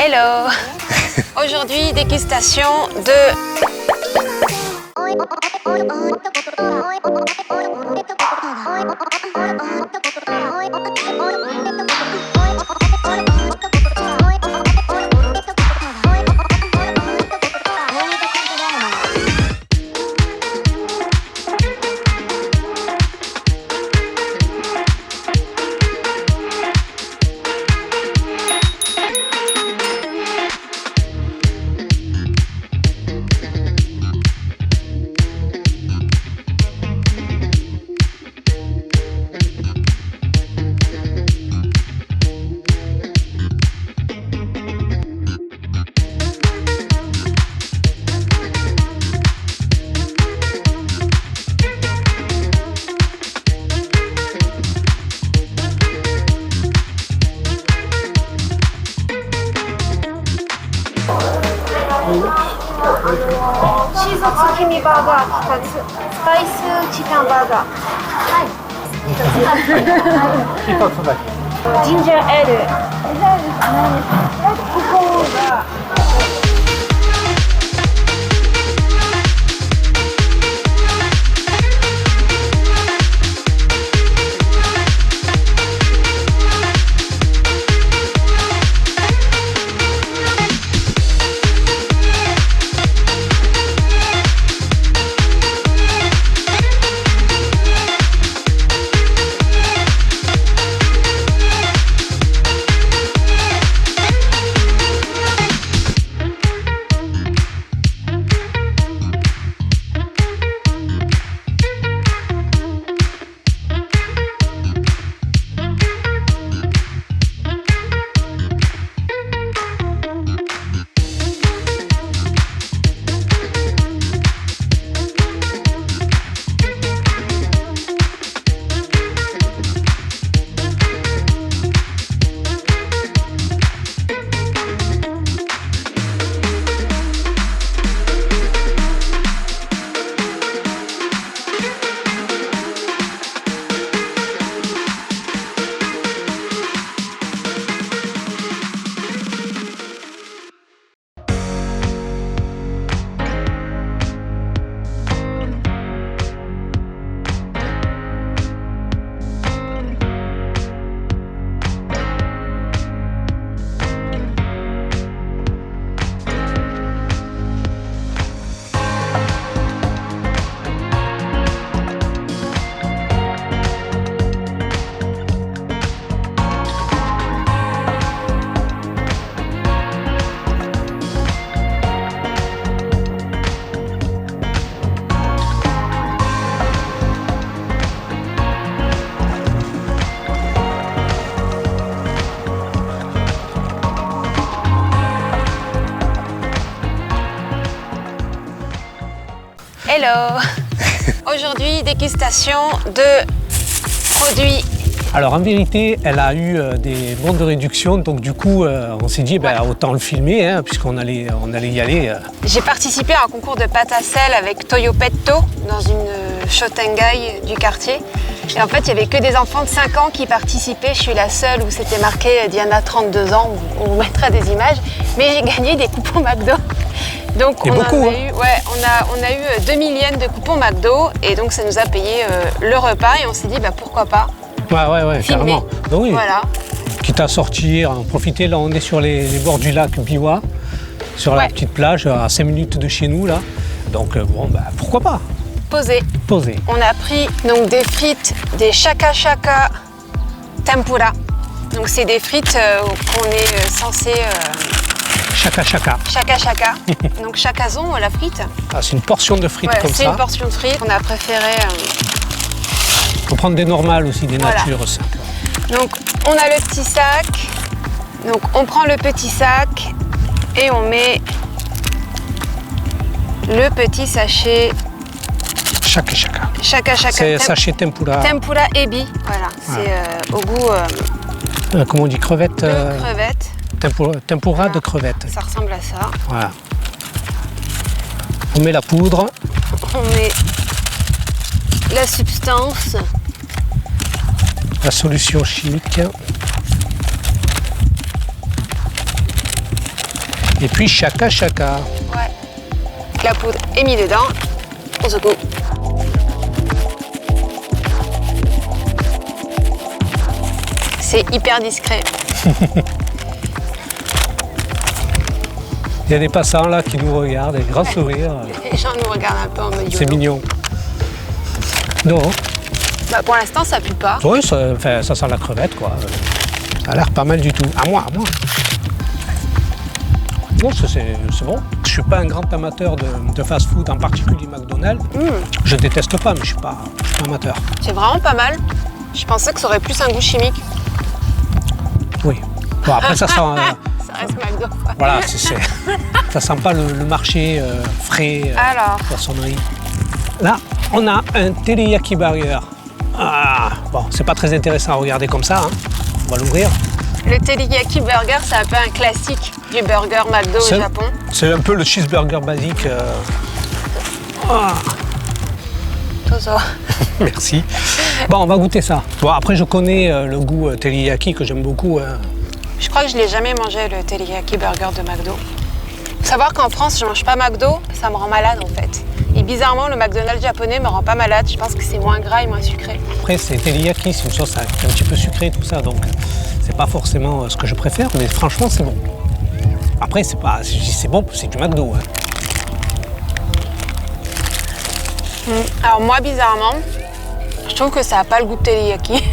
Hello. Aujourd'hui, dégustation de... Cheese tsukimi burger 2つ、スパイスチキンバーガー。はい。一つだけ。ジンジャーエール。ここが。Hello. Aujourd'hui, dégustation de produits. Alors en vérité, elle a eu des bons de réduction, donc du coup, on s'est dit autant le filmer, hein, puisqu'on allait y aller. J'ai participé à un concours de pâte à sel avec Toyo Petto dans une Shotengai du quartier. Et en fait, il n'y avait que des enfants de 5 ans qui participaient. Je suis la seule où c'était marqué Diana 32 ans, on vous mettra des images. Mais j'ai gagné des coupons McDo. Donc et on beaucoup, a eu, on a eu 2000 yens de coupons McDo et donc ça nous a payé le repas et on s'est dit pourquoi pas. Ouais, carrément. Donc, oui. Voilà. Quitte à sortir, en profiter, là on est sur les bords du lac Biwa, sur la petite plage à 5 minutes de chez nous là. Donc pourquoi pas. Poser. On a pris donc des frites, des shaka shaka tempura. Donc c'est des frites qu'on est censé Shaka shaka. Shaka shaka. Donc chakazon, la frite. Ah, c'est une portion de frites comme ça. C'est une portion de frites. On a préféré. Faut prendre des normales aussi, des natures simples. Donc on a le petit sac. Donc on prend le petit sac et on met le petit sachet. Shaka shaka. Shaka shaka. C'est sachet tempura. Tempura ebi. Voilà. C'est au goût. Comment on dit crevette. Crevette. Tempura de crevettes. Ça ressemble à ça. Voilà. On met la poudre. On met la substance. La solution chimique. Et puis chaka chaka. Ouais. La poudre est mise dedans. On secoue. C'est hyper discret. Il y a des passants là qui nous regardent, avec grand sourire. Les gens nous regardent un peu en mode C'est YOLO. mignon. Non. Bah, pour l'instant, ça pue pas. Oui, ça sent la crevette, quoi. Ça a l'air pas mal du tout. À moi. Non, c'est bon. Je suis pas un grand amateur de fast-food, en particulier McDonald's. Je déteste pas, mais je suis pas amateur. C'est vraiment pas mal. Je pensais que ça aurait plus un goût chimique. Oui. Bon, après, ça sent... Ça reste McDo. Quoi. voilà, ça sent pas le marché frais, Alors. poissonnerie. Là, on a un teriyaki burger. Ah, bon, c'est pas très intéressant à regarder comme ça. Hein. On va l'ouvrir. Le teriyaki burger, c'est un peu un classique du burger McDo au Japon. C'est un peu le cheeseburger basique. Ah, Tozo. merci. Bon, on va goûter ça. Bon, après, je connais le goût teriyaki que j'aime beaucoup. Je crois que je l'ai jamais mangé, le teriyaki burger de McDo. Faut savoir qu'en France, je mange pas McDo, ça me rend malade en fait. Et bizarrement, le McDonald's japonais me rend pas malade. Je pense que c'est moins gras et moins sucré. Après, c'est teriyaki, c'est une sauce un petit peu sucrée, tout ça, donc c'est pas forcément ce que je préfère, mais franchement, c'est bon. Après, c'est pas, si je dis c'est bon, c'est du McDo. Hein. Alors moi, bizarrement, je trouve que ça a pas le goût de teriyaki.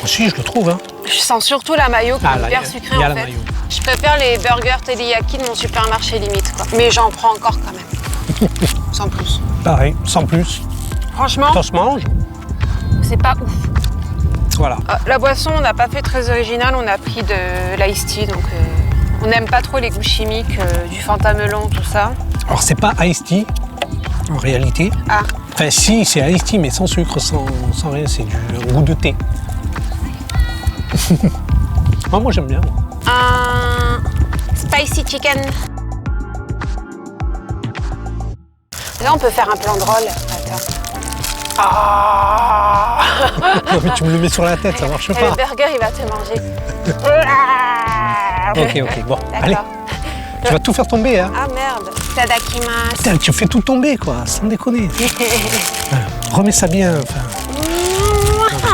Si, je le trouve. Hein. Je sens surtout la mayo qui Ah, est là, hyper y a- sucrée y a en la fait. mayo. Je préfère les burgers teriyaki de mon supermarché limite quoi. Mais j'en prends encore quand même. Sans plus. Pareil, sans plus. Franchement, Ça se mange. c'est pas ouf. Voilà. La boisson, on n'a pas fait très original, on a pris de l'ice tea, donc on n'aime pas trop les goûts chimiques, du Fanta melon, tout ça. Alors, c'est pas iced tea, en réalité. Ah, Enfin, si, c'est iced tea, mais sans sucre, sans rien, c'est du goût de thé. Ah, moi, j'aime bien. un spicy chicken. Là, on peut faire un plan de roll. Attends. Ah Non, mais tu me le mets sur la tête, ça marche Et pas. le burger, il va te manger. Ok, bon, allez, D'accord. tu vas tout faire tomber, hein. Ah merde. Tadakimasu. Putain, tu fais tout tomber, quoi, sans déconner. Remets ça bien, enfin.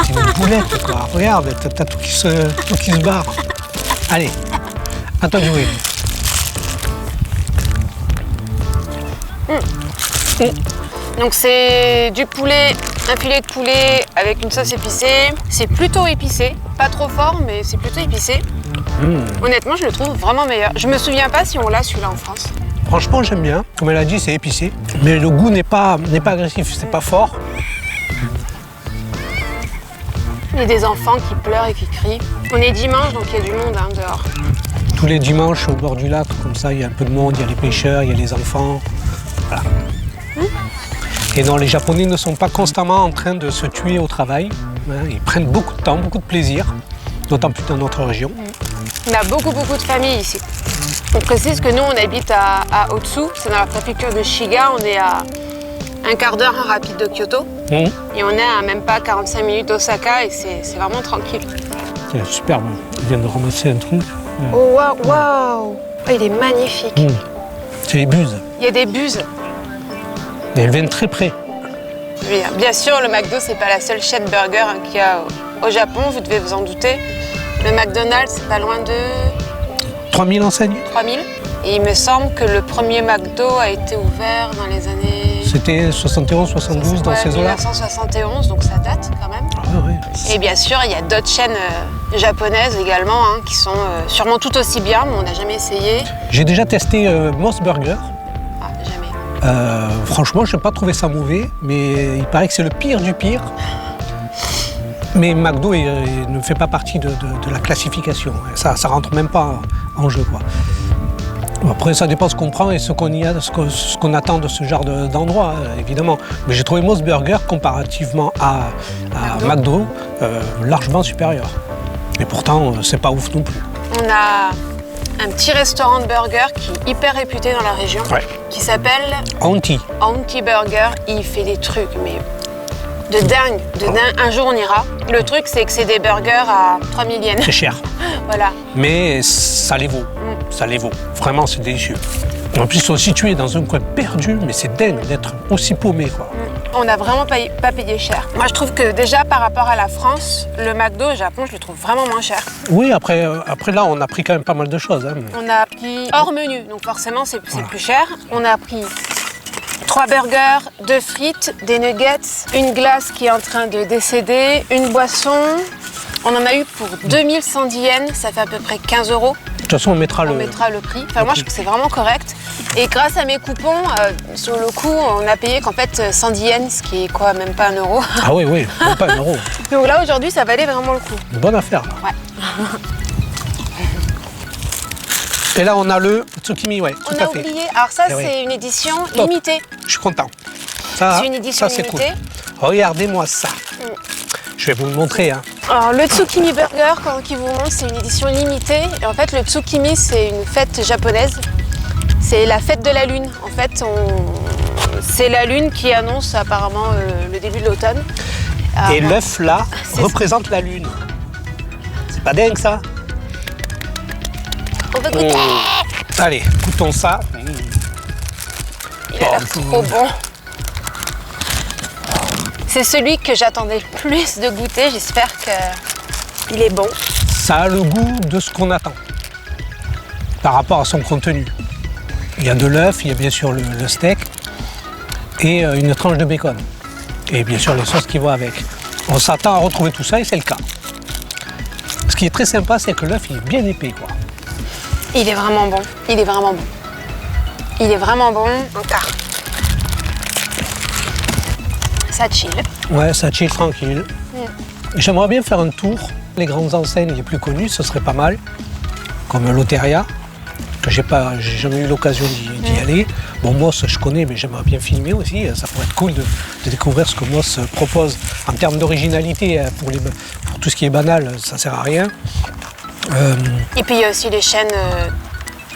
C'est une boulette, quoi. Regarde, t'as tout qui se barre. Allez, à toi de jouer. Donc c'est du poulet, un filet de poulet avec une sauce épicée. C'est plutôt épicé, pas trop fort, mais c'est plutôt épicé. Honnêtement, je le trouve vraiment meilleur. Je me souviens pas si on l'a celui-là en France. Franchement, j'aime bien. Comme elle a dit, c'est épicé. Mais le goût n'est pas agressif, c'est pas fort. Il y a des enfants qui pleurent et qui crient. On est dimanche, donc il y a du monde hein, dehors. Tous les dimanches, au bord du lac, comme ça, il y a un peu de monde, il y a les pêcheurs, il y a les enfants. Voilà. Et non, les Japonais ne sont pas constamment en train de se tuer au travail. Hein, ils prennent beaucoup de temps, beaucoup de plaisir, d'autant plus dans notre région. On a beaucoup de familles ici. On précise que nous, on habite à Otsu, c'est dans la préfecture de Shiga. On est à un quart d'heure en rapide de Kyoto. Et on est à même pas 45 minutes d'Osaka et c'est vraiment tranquille. C'est superbe. Il vient de ramasser un truc. Oh waouh! Oh, il est magnifique. C'est les buses. Il y a des buses. Et elles viennent très près. Bien sûr, le McDo, c'est pas la seule chaîne burger hein, qu'il y a au Japon, vous devez vous en douter. Le McDonald's, c'est pas loin de 3000 enseignes. 3000. Et il me semble que le premier McDo a été ouvert dans les années... C'était 71, 72 dans Ouais, ces eaux-là. 1971, donc ça date quand même. Ah ouais. Et bien sûr, il y a d'autres chaînes japonaises également hein, qui sont sûrement tout aussi bien, mais on n'a jamais essayé. J'ai déjà testé Moss Burger. Ah, jamais. Franchement, je n'ai pas trouvé ça mauvais, mais il paraît que c'est le pire du pire. Mais McDo ne fait pas partie de la classification. Ça rentre même pas en jeu, quoi. Après, ça dépend ce qu'on prend et ce qu'on attend de ce genre d'endroit, évidemment. Mais j'ai trouvé Moss Burger, comparativement à McDo, largement supérieur. Et pourtant, c'est pas ouf non plus. On a un petit restaurant de burger qui est hyper réputé dans la région, qui s'appelle Auntie. Auntie Burger. Il fait des trucs, mais de dingue, Un jour, on ira. Le truc, c'est que c'est des burgers à 3000 yens. C'est cher. Voilà. Mais ça les vaut. ça les vaut. Vraiment, c'est délicieux. En plus, ils sont situés dans un coin perdu, mais c'est dingue d'être aussi paumé, quoi. On n'a vraiment pas payé cher. Moi, je trouve que déjà, par rapport à la France, le McDo au Japon, je le trouve vraiment moins cher. Oui, après là, on a pris quand même pas mal de choses. Hein. On a pris hors menu, donc forcément, c'est plus cher. On a pris 3 burgers, 2 frites, des nuggets, une glace qui est en train de décéder, une boisson. On en a eu pour 2110 yens, ça fait à peu près 15 €. De toute façon, on mettra le prix. Enfin, moi, je trouve que c'est vraiment correct. Et grâce à mes coupons, sur le coup, on a payé qu'en fait 110 yens, ce qui est quoi, même pas 1 euro. Ah oui, même pas 1 euro. Donc là, aujourd'hui, ça valait vraiment le coup. Une bonne affaire, là. Ouais. Et là, on a le tsukimi, ouais, tout à fait. On a oublié. Alors ça, Eh oui. c'est une édition limitée. Je suis content. Ça, C'est une édition ça, c'est cool. limitée. Regardez-moi ça. Je vais vous le montrer. Hein. Alors, le Tsukimi Burger, qui vous montre, c'est une édition limitée. Et en fait, le Tsukimi, c'est une fête japonaise. C'est la fête de la lune. En fait, c'est la lune qui annonce apparemment le début de l'automne. Et l'œuf, là, c'est représente la lune. C'est pas dingue, ça? On va goûter. Allez, goûtons ça. Il a l'air trop bon. C'est celui que j'attendais le plus de goûter. J'espère qu'il est bon. Ça a le goût de ce qu'on attend par rapport à son contenu. Il y a de l'œuf, il y a bien sûr le steak et une tranche de bacon. Et bien sûr les sauces qui vont avec. On s'attend à retrouver tout ça et c'est le cas. Ce qui est très sympa, c'est que l'œuf il est bien épais, quoi. Il est vraiment bon. Il est vraiment bon. Il est vraiment bon. Encore. Ça chill. Ouais, ça chill tranquille. J'aimerais bien faire un tour. Les grandes enseignes les plus connues, ce serait pas mal. Comme l'Oteria, que j'ai jamais eu l'occasion d'y aller. Bon, Moss, je connais, mais j'aimerais bien filmer aussi. Ça pourrait être cool de découvrir ce que Moss propose en termes d'originalité. Pour tout ce qui est banal, ça sert à rien. Et puis il y a aussi les chaînes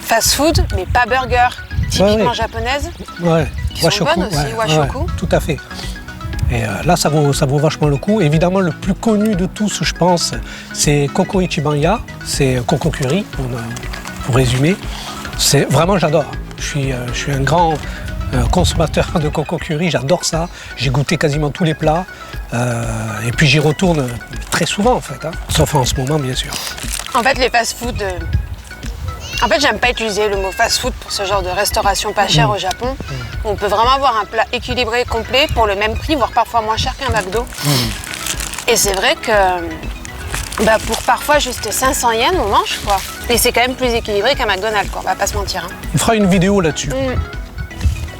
fast-food, mais pas burger, typiquement japonaises. Ouais, qui sont bonnes aussi, Washoku. Ouais, tout à fait. Et là, ça vaut vachement le coup. Évidemment, le plus connu de tous, je pense, c'est Koko Ichibanya. C'est Koko Curry, pour résumer. Vraiment, j'adore. Je suis un grand consommateur de Koko Curry. J'adore ça. J'ai goûté quasiment tous les plats. Et puis, j'y retourne très souvent, en fait. Hein. Sauf en ce moment, bien sûr. En fait, les fast-food... En fait, j'aime pas utiliser le mot fast-food pour ce genre de restauration pas chère au Japon. On peut vraiment avoir un plat équilibré, complet, pour le même prix, voire parfois moins cher qu'un McDo. Et c'est vrai que pour parfois juste 500 yens, on mange, quoi. Et c'est quand même plus équilibré qu'un McDonald's, quoi. On va pas se mentir. Hein. On fera une vidéo là-dessus.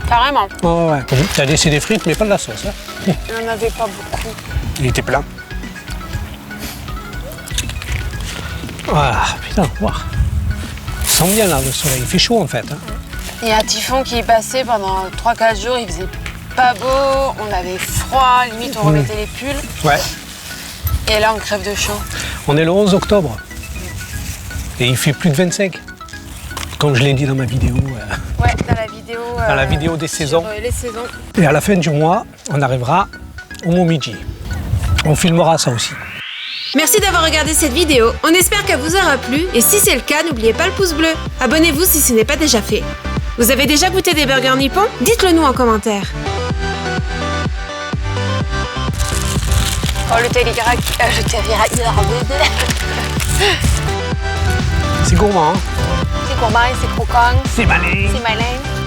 Carrément. Ouais. T'as laissé des frites, mais pas de la sauce. Hein. Il n'y en avait pas beaucoup. Il était plein. Ah, putain, wow. Ça sent bien là, le soleil. Il fait chaud en fait. Hein. Il y a un typhon qui est passé pendant 3-4 jours, il faisait pas beau, on avait froid, limite on remettait les pulls. Ouais. Et là on crève de chaud. On est le 11 octobre. Et il fait plus de 25. Comme je l'ai dit dans ma vidéo. Ouais, dans la vidéo. Dans la vidéo des saisons. Les saisons. Et à la fin du mois, on arrivera au Momiji. On filmera ça aussi. Merci d'avoir regardé cette vidéo, on espère qu'elle vous aura plu et si c'est le cas, n'oubliez pas le pouce bleu. Abonnez-vous si ce n'est pas déjà fait. Vous avez déjà goûté des burgers nippons? Dites-le nous en commentaire. Oh le teriyaki, C'est gourmand, hein? C'est gourmand, c'est croquant. C'est malin. C'est malin.